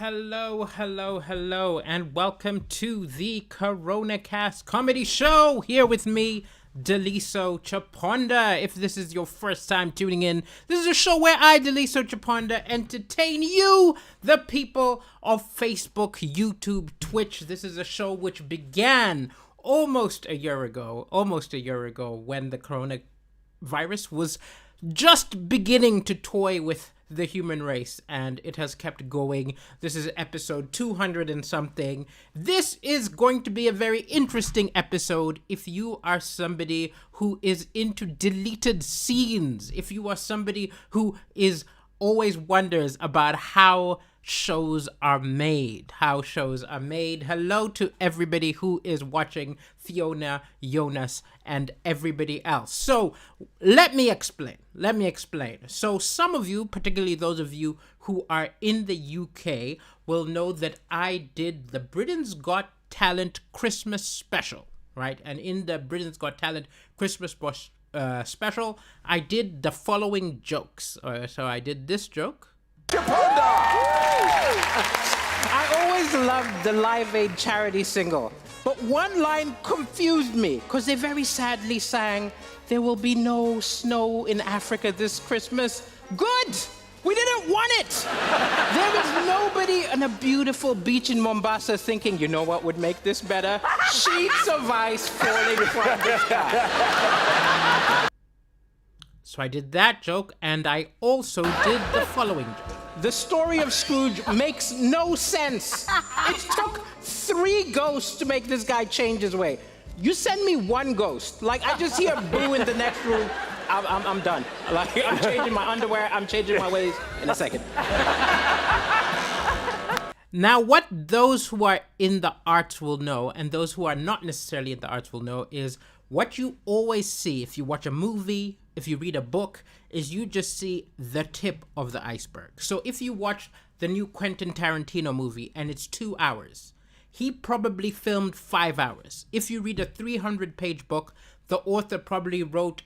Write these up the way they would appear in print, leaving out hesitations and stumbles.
Hello, and welcome to the CoronaCast comedy show. Here with me, Daliso Chaponda. If this is your first time tuning in, this is a show where I, Daliso Chaponda, entertain you, the people of Facebook, YouTube, Twitch. This is a show which began almost a year ago, when the coronavirus was just beginning to toy with the human race, and it has kept going. This is episode 200 and something. This is going to be a very interesting episode if you are somebody who is into deleted scenes, if you are somebody who is always wonders about how shows are made. Hello to everybody who is watching, Fiona, Jonas, and everybody else. So let me explain. So some of you, particularly those of you who are in the UK, will know that I did the Britain's Got Talent Christmas Special, right? And in the Britain's Got Talent Christmas Special, I did the following jokes. So I did this joke. I always loved the Live Aid charity single, but one line confused me because they very sadly sang, "There will be no snow in Africa this Christmas." Good! We didn't want it! There is nobody on a beautiful beach in Mombasa thinking, you know what would make this better? Sheets of ice falling from the sky. So I did that joke, and I also did the following joke. The story of Scrooge makes no sense. It took 3 ghosts to make this guy change his way. You send me 1 ghost. Like, I just hear boo in the next room. I'm done. Like, I'm changing my underwear. I'm changing my ways in a second. Now, what those who are in the arts will know, and those who are not necessarily in the arts will know, is what you always see if you watch a movie, if you read a book, is you just see the tip of the iceberg. So if you watch the new Quentin Tarantino movie and it's 2 hours, he probably filmed 5 hours. If you read a 300-page book, the author probably wrote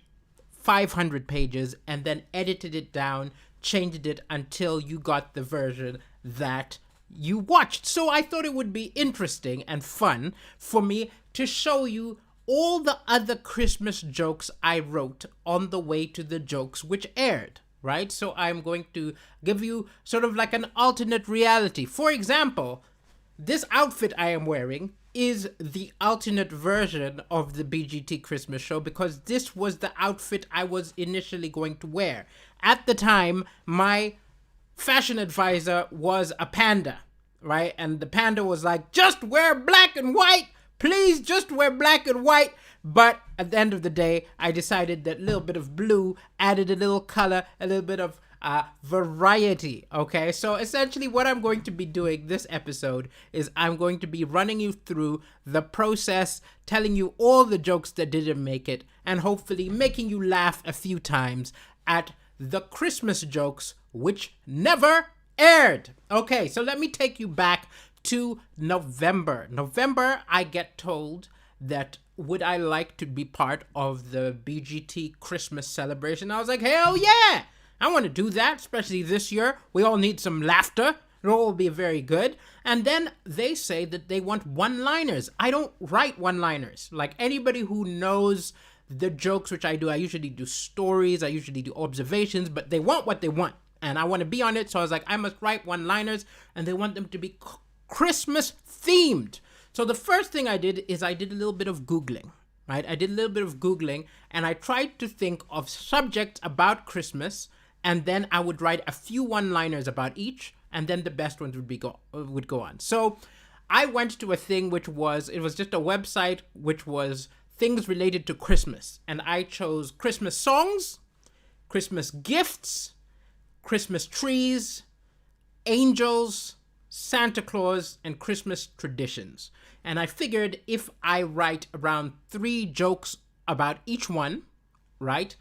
500 pages and then edited it down, changed it until you got the version that you watched. So I thought it would be interesting and fun for me to show you all the other Christmas jokes I wrote on the way to the jokes which aired, right? So I'm going to give you sort of like an alternate reality. For example, this outfit I am wearing is the alternate version of the BGT Christmas show because this was the outfit I was initially going to wear. At the time, my fashion advisor was a panda, right? And the panda was like, just wear black and white. Please just wear black and white. But at the end of the day, I decided that a little bit of blue added a little color, a little bit of variety. Okay, so essentially what I'm going to be doing this episode is I'm going to be running you through the process, telling you all the jokes that didn't make it, and hopefully making you laugh a few times at the Christmas jokes which never aired. Okay, so let me take you back to November, I get told that would I like to be part of the BGT Christmas celebration? I was like, hell yeah! I want to do that, especially this year. We all need some laughter. It'll all be very good. And then they say that they want one-liners. I don't write one-liners. Like anybody who knows the jokes which I do, I usually do stories, I usually do observations, but they want what they want. And I want to be on it, so I was like, I must write one-liners, and they want them to be Christmas themed. So the first thing I did is I did a little bit of Googling, right? And I tried to think of subjects about Christmas, and then I would write a few one-liners about each, and then the best ones would go on. So I went to a thing it was just a website which was things related to Christmas, and I chose Christmas songs, Christmas gifts, Christmas trees, angels, Santa Claus, and Christmas traditions. And I figured if I write around 3 jokes about each one, right,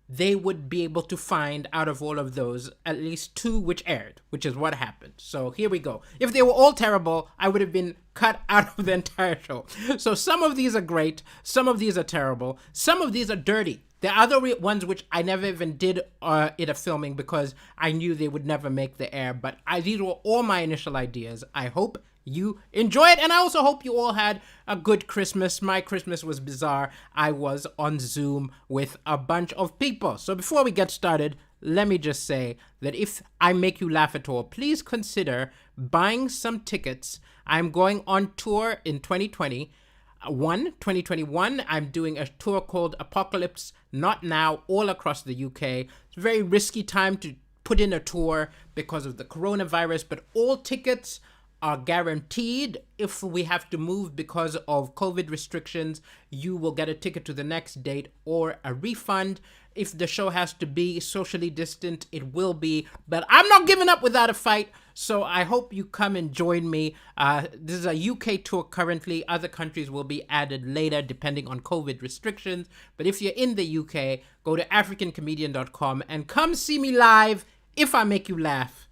they would be able to find out of all of those at least 2 which aired, which is what happened. So here we go. If they were all terrible, I would have been cut out of the entire show. So some of these are great, some of these are terrible, some of these are dirty. There are other ones which I never even did it a filming because I knew they would never make the air. But these were all my initial ideas. I hope you enjoy it, and I also hope you all had a good Christmas. My Christmas was bizarre. I was on Zoom with a bunch of people. So before we get started, let me just say that if I make you laugh at all, please consider buying some tickets. I'm going on tour in 2021. I'm doing a tour called Apocalypse Not Now all across the UK. It's a very risky time to put in a tour because of the coronavirus, but all tickets are guaranteed. If we have to move because of COVID restrictions, you will get a ticket to the next date or a refund. If the show has to be socially distant, it will be. But I'm not giving up without a fight, so I hope you come and join me. This is a UK tour currently. Other countries will be added later depending on COVID restrictions. But if you're in the UK, go to africancomedian.com and come see me live if I make you laugh.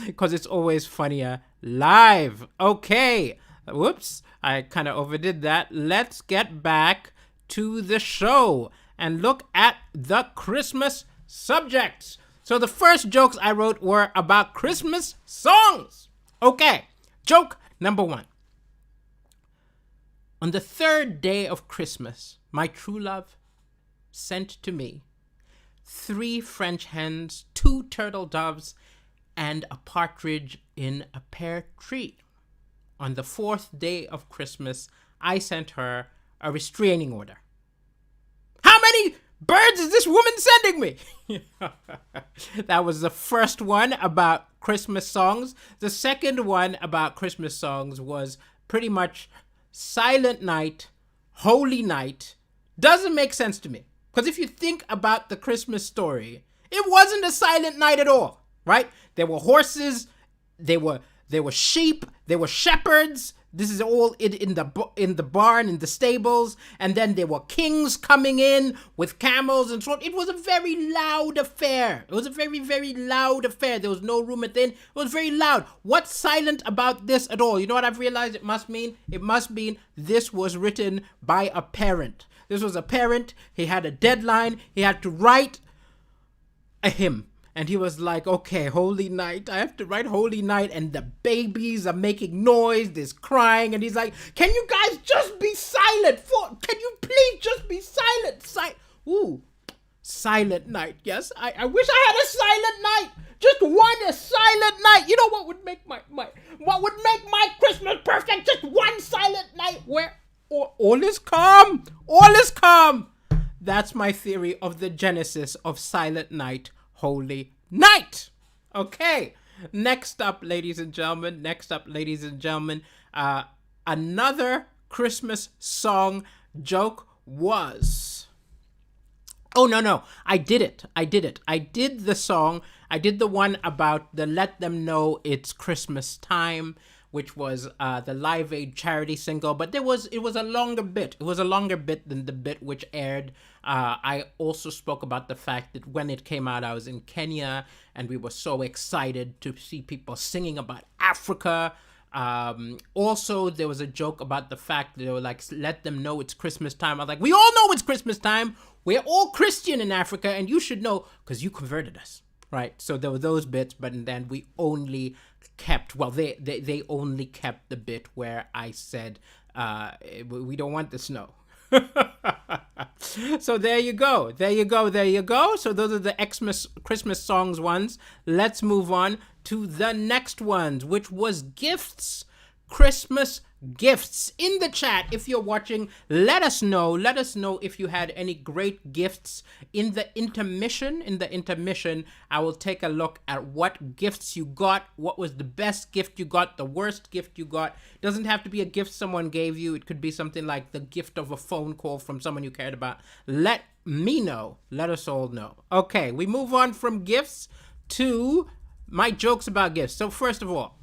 Because it's always funnier live. Okay. Whoops. I kind of overdid that. Let's get back to the show and look at the Christmas subjects. So the first jokes I wrote were about Christmas songs. Okay. Joke number 1. On the 3rd day of Christmas, my true love sent to me 3 French hens, 2 turtle doves, and a partridge in a pear tree. On the 4th day of Christmas, I sent her a restraining order. How many birds is this woman sending me? That was the first one about Christmas songs. The second one about Christmas songs was pretty much Silent Night, Holy Night. Doesn't make sense to me. Because if you think about the Christmas story, it wasn't a silent night at all. Right? There were horses, there were sheep, there were shepherds. This is all in the barn, in the stables, and then there were kings coming in with camels and so on. It was a very loud affair. It was a very, very loud affair. There was no room within. It was very loud. What's silent about this at all? You know what I've realized it must mean? It must mean this was written by a parent. This was a parent. He had a deadline. He had to write a hymn. And he was like, okay, Holy Night. I have to write Holy Night. And the babies are making noise. There's crying. And he's like, can you guys just be silent? Can you please just be silent? Ooh, Silent Night. Yes, I wish I had a silent night. Just one silent night. You know what would make my Christmas perfect? Just one silent night where all is calm. All is calm. That's my theory of the genesis of Silent Night, Holy Night. Okay. Next up, ladies and gentlemen, another Christmas song joke was... Oh, no. I did it. I did the song. I did the one about the Let Them Know It's Christmas Time, which was the Live Aid charity single. But it was a longer bit. It was a longer bit than the bit which aired. I also spoke about the fact that when it came out, I was in Kenya, and we were so excited to see people singing about Africa. Also, there was a joke about the fact that they were like, let them know it's Christmas time. I was like, we all know it's Christmas time. We're all Christian in Africa, and you should know because you converted us, right? So there were those bits, but then we only kept, they only kept the bit where I said, we don't want the snow. So there you go. So those are the Xmas Christmas songs ones. Let's move on to the next ones, which was gifts. Christmas gifts. In the chat, if you're watching, let us know if you had any great gifts in the intermission. I will take a look at what gifts you got, what was the best gift you got, the worst gift you got. Doesn't have to be a gift someone gave you. It could be something like the gift of a phone call from someone you cared about. Let me know. Let us all know. Okay, we move on from gifts to my jokes about gifts. So first of all,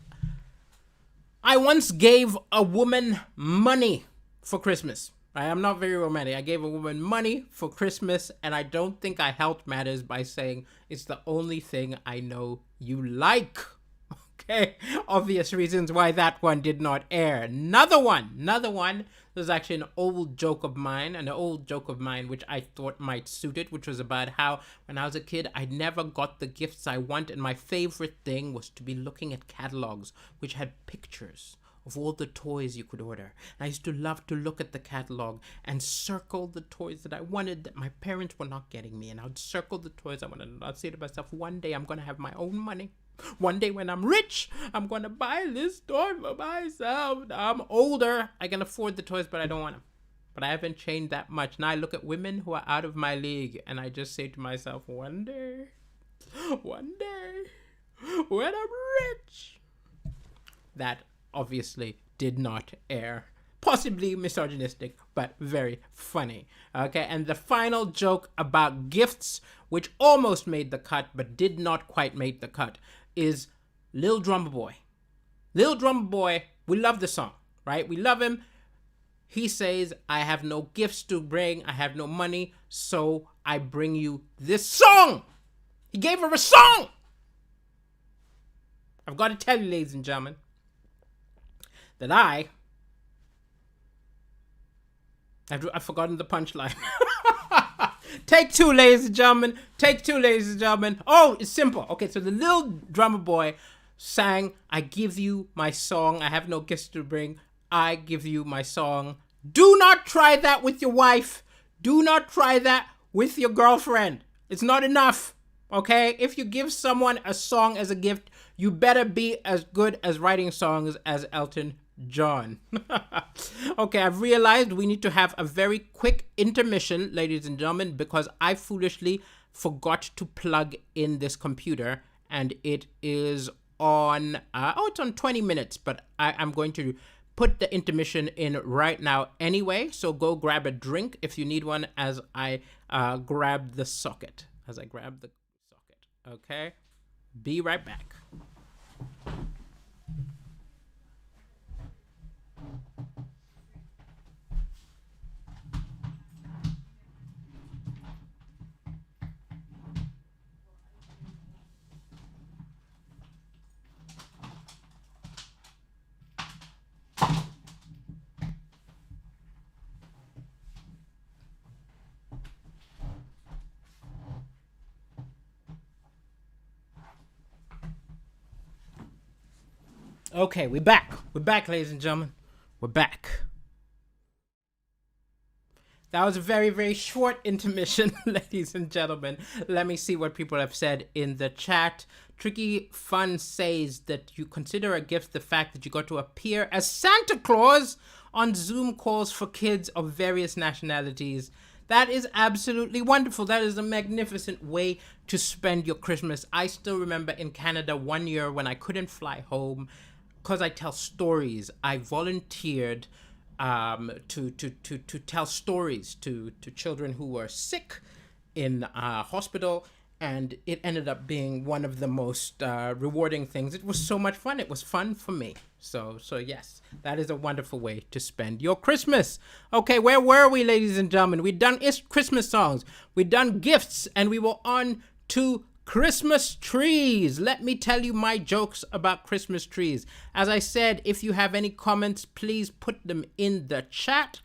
I once gave a woman money for Christmas. I am not very romantic. I gave a woman money for Christmas, and I don't think I helped matters by saying it's the only thing I know you like. Okay, obvious reasons why that one did not air. Another one. This is actually an old joke of mine, which I thought might suit it, which was about how when I was a kid, I never got the gifts I want, and my favorite thing was to be looking at catalogs which had pictures of all the toys you could order. And I used to love to look at the catalog and circle the toys that I wanted that my parents were not getting me. And I would circle the toys I wanted. And I'd say to myself, one day I'm going to have my own money. One day when I'm rich, I'm going to buy this toy for myself. I'm older. I can afford the toys, but I don't want them. But I haven't changed that much. Now I look at women who are out of my league and I just say to myself, one day, when I'm rich. That obviously did not air. Possibly misogynistic, but very funny. Okay, and the final joke about gifts, which almost made the cut, but did not quite make the cut, is Lil Drummer Boy. Lil Drummer Boy, we love the song, right? We love him. He says, I have no gifts to bring, I have no money, so I bring you this song. He gave her a song. I've got to tell you, ladies and gentlemen, that I've forgotten the punchline. Take two, ladies and gentlemen. Oh, it's simple. Okay, so the Little Drummer Boy sang, I give you my song. I have no gifts to bring. I give you my song. Do not try that with your wife. Do not try that with your girlfriend. It's not enough. Okay? If you give someone a song as a gift, you better be as good as writing songs as Elton John. Okay, I've realized we need to have a very quick intermission, ladies and gentlemen, because I foolishly forgot to plug in this computer, and it is on, it's on 20 minutes, but I'm going to put the intermission in right now anyway, so go grab a drink if you need one as I grab the socket. Okay? Be right back. Okay, we're back. We're back, ladies and gentlemen. We're back. That was a very, very short intermission, ladies and gentlemen. Let me see what people have said in the chat. Tricky Fun says that you consider a gift the fact that you got to appear as Santa Claus on Zoom calls for kids of various nationalities. That is absolutely wonderful. That is a magnificent way to spend your Christmas. I still remember in Canada one year when I couldn't fly home because I tell stories. I volunteered to tell stories to children who were sick in hospital, and it ended up being one of the most rewarding things. It was so much fun. It was fun for me. So yes, that is a wonderful way to spend your Christmas. Okay, where were we, ladies and gentlemen? We'd done Christmas songs, we'd done gifts, and we were on to Christmas trees. Let me tell you my jokes about Christmas trees. As I said, if you have any comments, please put them in the chat.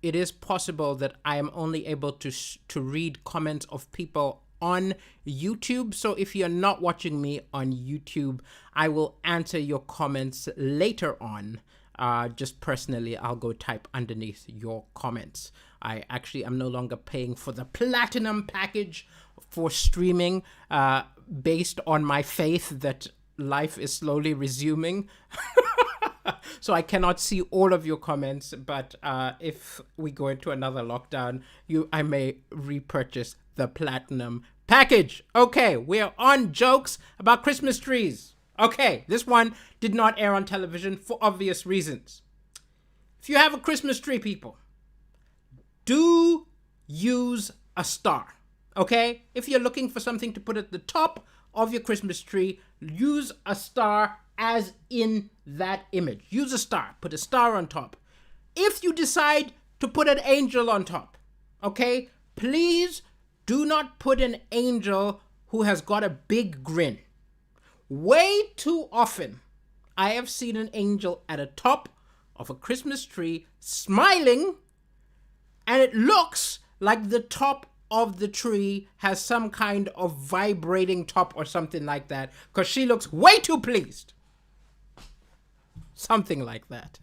It is possible that I am only able to read comments of people on YouTube. So if you're not watching me on YouTube, I will answer your comments later on. Just personally, I'll go type underneath your comments. I'm no longer paying for the platinum package for streaming, based on my faith that life is slowly resuming. So I cannot see all of your comments, but if we go into another lockdown, I may repurchase the platinum package. Okay, we're on jokes about Christmas trees. Okay, this one did not air on television for obvious reasons. If you have a Christmas tree, people, do use a star, okay? If you're looking for something to put at the top of your Christmas tree, use a star as in that image. Use a star, put a star on top. If you decide to put an angel on top, okay, please do not put an angel who has got a big grin. Way too often, I have seen an angel at the top of a Christmas tree smiling, and it looks like the top of the tree has some kind of vibrating top or something like that, because she looks way too pleased. Something like that.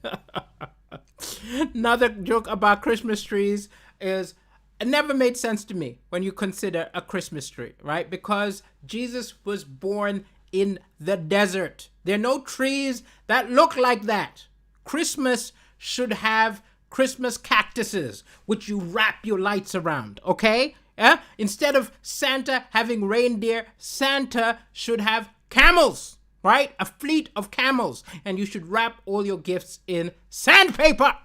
Another joke about Christmas trees is, it never made sense to me when you consider a Christmas tree, right? Because Jesus was born in the desert. There are no trees that look like that. Christmas should have Christmas cactuses, which you wrap your lights around, okay? Yeah? Instead of Santa having reindeer, Santa should have camels, right? A fleet of camels. And you should wrap all your gifts in sandpaper.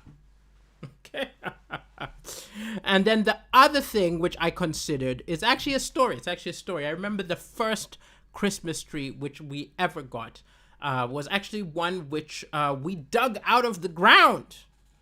Okay. And then the other thing which I considered is actually a story. It's actually a story. I remember the first Christmas tree which we ever got was actually one which we dug out of the ground,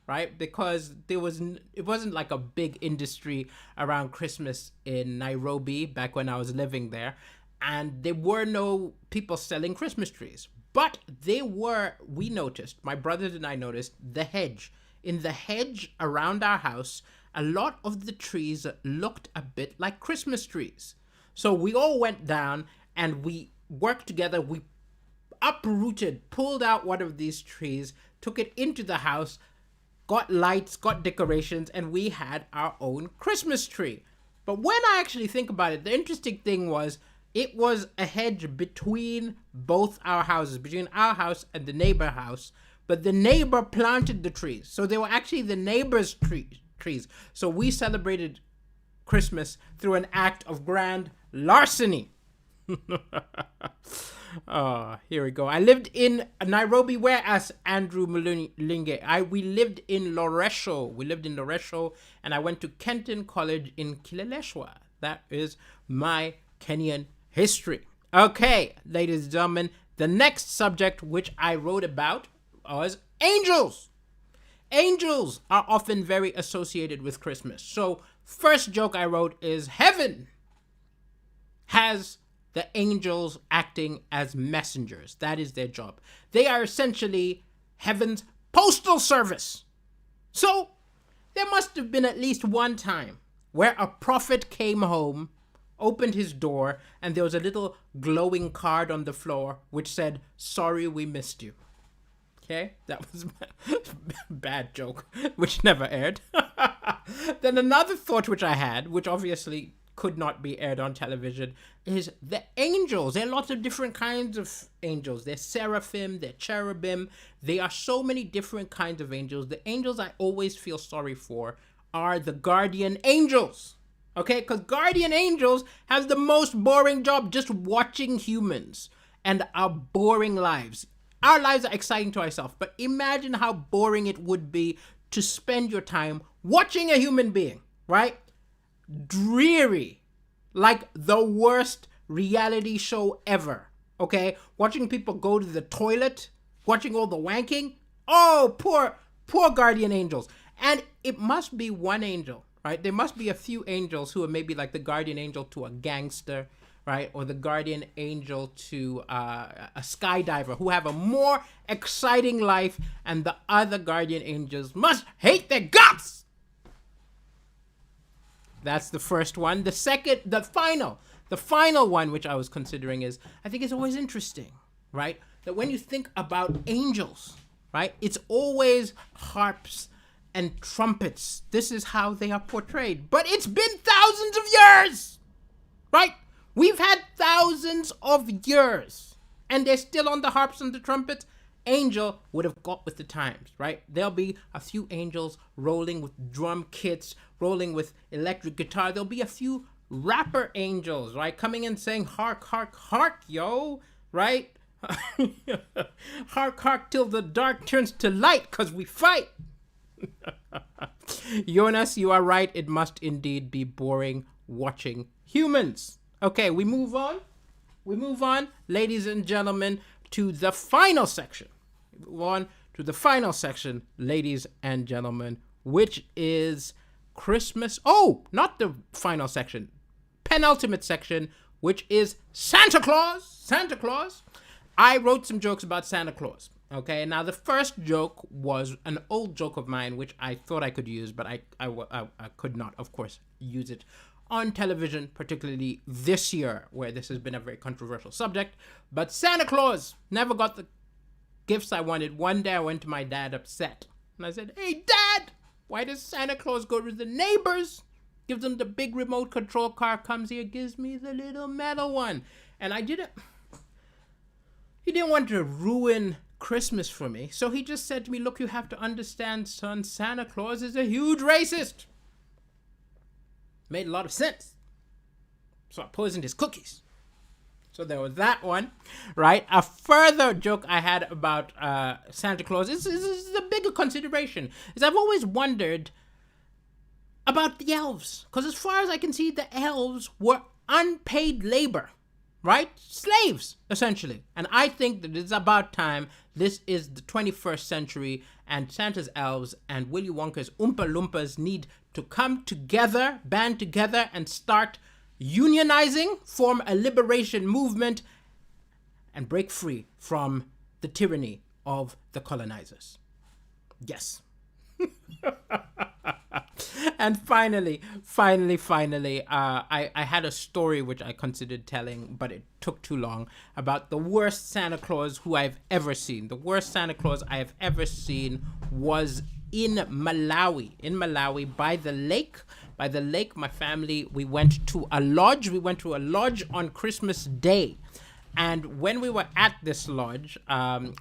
right? Because it wasn't like a big industry around Christmas in Nairobi back when I was living there. And there were no people selling Christmas trees. But we noticed, my brothers and I noticed, the hedge. In the hedge around our house, a lot of the trees looked a bit like Christmas trees. So we all went down and we worked together. We uprooted, pulled out one of these trees, took it into the house, got lights, got decorations, and we had our own Christmas tree. But when I actually think about it, the interesting thing was, it was a hedge between both our houses, between our house and the neighbor house. But the neighbor planted the trees. So they were actually the neighbor's trees. So we celebrated Christmas through an act of grand larceny. Oh, here we go. I lived in Nairobi, whereas Andrew Mulunge. We lived in Loresho. And I went to Kenton College in Kileleshwa. That is my Kenyan history. Okay, ladies and gentlemen, the next subject which I wrote about was angels. Angels are often very associated with Christmas. So first joke I wrote is, heaven has the angels acting as messengers. That is their job. They are essentially heaven's postal service. So there must have been at least one time where a prophet came home, opened his door, and there was a little glowing card on the floor which said, "Sorry, we missed you." Okay, that was a bad joke, which never aired. Then another thought which I had, which obviously could not be aired on television, is the angels. There are lots of different kinds of angels. There's seraphim, they're cherubim. There are so many different kinds of angels. The angels I always feel sorry for are the guardian angels. Okay, because guardian angels have the most boring job, just watching humans and our boring lives. Our lives are exciting to ourselves, but imagine how boring it would be to spend your time watching a human being, right? Dreary, like the worst reality show ever, okay? Watching people go to the toilet, watching all the wanking. Oh, poor guardian angels. And it must be one angel, right? There must be a few angels who are maybe like the guardian angel to a gangster, right? Or the guardian angel to a skydiver, who have a more exciting life, and the other guardian angels must hate their guts. That's the first one. The final one, which I was considering, is, I think it's always interesting, right? That when you think about angels, right? It's always harps and trumpets. This is how they are portrayed. But it's been thousands of years, right? We've had thousands of years, and they're still on the harps and the trumpets. Angel would have got with the times, right? There'll be a few angels rolling with drum kits, rolling with electric guitar. There'll be a few rapper angels, right? Coming in saying, "Hark, hark, hark, yo," right? Hark, hark, till the dark turns to light, 'cause we fight. Jonas, you are right. It must indeed be boring watching humans. Okay, we move on. Ladies and gentlemen, to the final section. We move on to the final section, ladies and gentlemen, which is Christmas. Oh, not the final section. Penultimate section, which is Santa Claus. I wrote some jokes about Santa Claus. Okay, now the first joke was an old joke of mine, which I thought I could use, but I could not, of course, use it on television, particularly this year, where this has been a very controversial subject. But Santa Claus never got the gifts I wanted. One day I went to my dad upset, and I said, "Hey, Dad, why does Santa Claus go to the neighbors, gives them the big remote control car, comes here, gives me the little metal one?" And he didn't want to ruin Christmas for me, so he just said to me, "Look, you have to understand, son, Santa Claus is a huge racist." Made a lot of sense. So I poisoned his cookies. So there was that one, right? A further joke I had about Santa Claus is a bigger consideration. Is I've always wondered about the elves, because as far as I can see, the elves were unpaid labor, right? Slaves, essentially. And I think that it's about time. This is the 21st century, and Santa's elves and Willy Wonka's Oompa Loompas need to come together, band together, and start unionizing, form a liberation movement, and break free from the tyranny of the colonizers. Yes. And finally, I had a story which I considered telling, but it took too long, about the worst Santa Claus who I've ever seen. The worst Santa Claus I have ever seen was in Malawi. In Malawi, by the lake, my family, we went to a lodge. We went to a lodge on Christmas Day. And when we were at this lodge,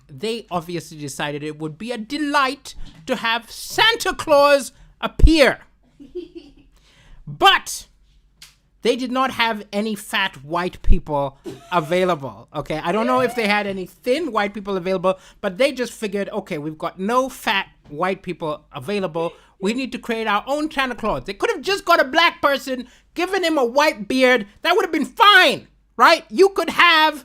they obviously decided it would be a delight to have Santa Claus appear. But they did not have any fat white people available, okay? I don't know if they had any thin white people available, but they just figured, okay, we've got no fat white people available. We need to create our own Santa Claus. They could have just got a black person, given him a white beard. That would have been fine, right? You could have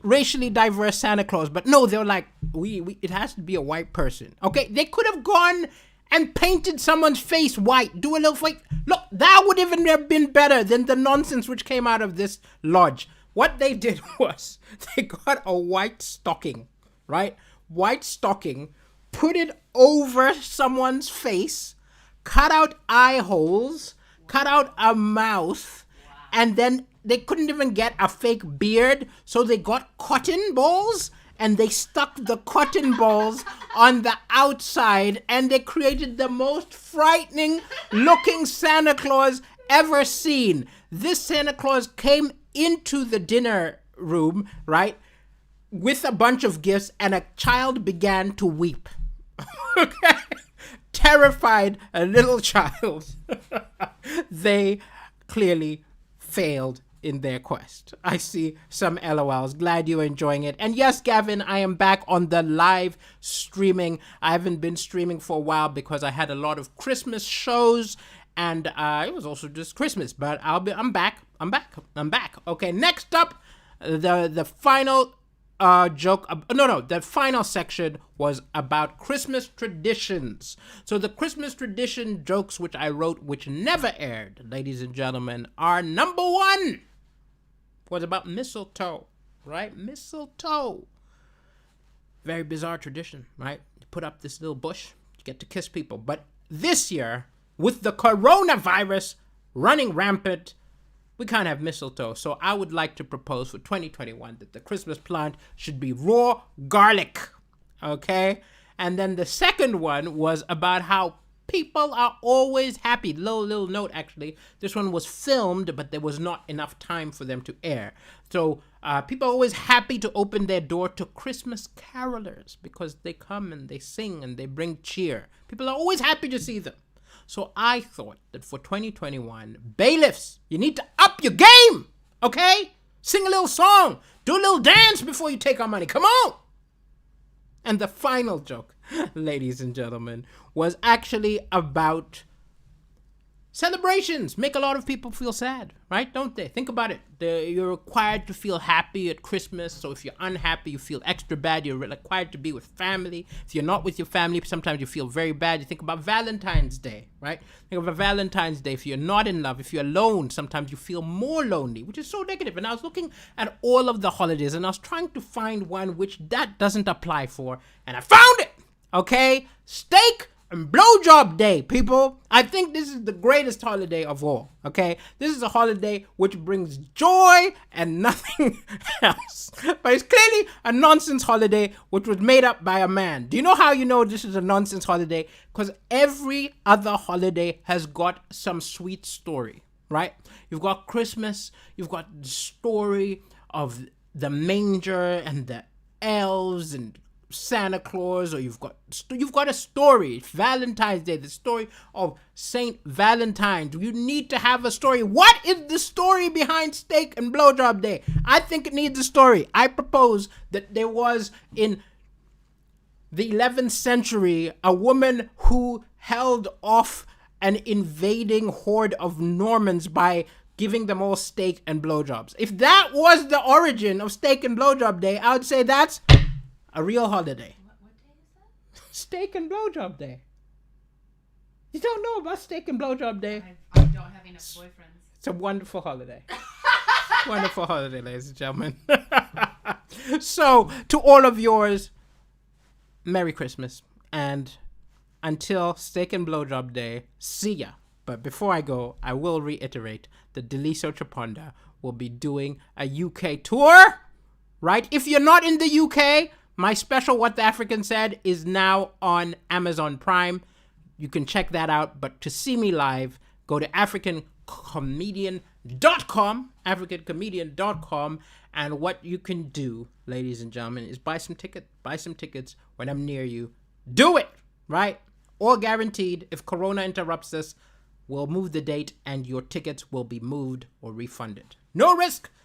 racially diverse Santa Claus, but no, they were like, it has to be a white person, okay? They could have gone and painted someone's face white, do a little fake. Look, that would even have been better than the nonsense which came out of this lodge. What they did was they got a white stocking, right? White stocking, put it over someone's face, cut out eye holes, cut out a mouth, and then they couldn't even get a fake beard, so they got cotton balls and they stuck the cotton balls on the outside, and they created the most frightening looking Santa Claus ever seen. This Santa Claus came into the dinner room, right, with a bunch of gifts, and a child began to weep. Okay? Terrified, a little child. They clearly failed in their quest. I see some LOLs. Glad you're enjoying it. And yes, Gavin, I am back on the live streaming. I haven't been streaming for a while because I had a lot of Christmas shows, and it was also just Christmas. But I'm back. Okay, next up, the final joke. The final section was about Christmas traditions. So the Christmas tradition jokes which I wrote, which never aired, ladies and gentlemen, are number one was about mistletoe, right? Mistletoe. Very bizarre tradition, right? You put up this little bush, you get to kiss people. But this year, with the coronavirus running rampant, we can't have mistletoe. So I would like to propose for 2021 that the Christmas plant should be raw garlic, okay? And then the second one was about how people are always happy. Little note, actually. This one was filmed, but there was not enough time for them to air. So people are always happy to open their door to Christmas carolers because they come and they sing and they bring cheer. People are always happy to see them. So I thought that for 2021, bailiffs, you need to up your game, okay? Sing a little song, do a little dance before you take our money. Come on! And the final joke, ladies and gentlemen, was actually about Celebrations make a lot of people feel sad, right? Don't they? Think about it. You're required to feel happy at Christmas. So if you're unhappy, you feel extra bad. You're required to be with family. If you're not with your family, sometimes you feel very bad. You think about Valentine's Day, right? Think about Valentine's Day. If you're not in love, if you're alone, sometimes you feel more lonely, which is so negative. And I was looking at all of the holidays and I was trying to find one which that doesn't apply for. And I found it, okay? Steak and blowjob day, people. I think this is the greatest holiday of all, okay? This is a holiday which brings joy and nothing else. But it's clearly a nonsense holiday which was made up by a man. Do you know how you know this is a nonsense holiday? Because every other holiday has got some sweet story, right? You've got Christmas, you've got the story of the manger and the elves and Santa Claus, or you've got a story. Valentine's Day, the story of Saint Valentine. You need to have a story. What is the story behind Steak and Blowjob Day? I think it needs a story. I propose that there was in the 11th century a woman who held off an invading horde of Normans by giving them all steak and blowjobs. If that was the origin of Steak and Blowjob Day, I would say that's a real holiday. What day is that? Steak and Blowjob Day. You don't know about Steak and Blowjob Day? I don't have enough boyfriends. It's a wonderful holiday. Wonderful holiday, ladies and gentlemen. So, to all of yours, Merry Christmas. And until Steak and Blowjob Day, see ya. But before I go, I will reiterate that Daliso Chaponda will be doing a UK tour, right? If you're not in the UK, my special What the African Said is now on Amazon Prime. You can check that out. But to see me live, go to africancomedian.com, africancomedian.com. And what you can do, ladies and gentlemen, is buy some tickets when I'm near you. Do it, right? All guaranteed. If Corona interrupts us, we'll move the date and your tickets will be moved or refunded. No risk,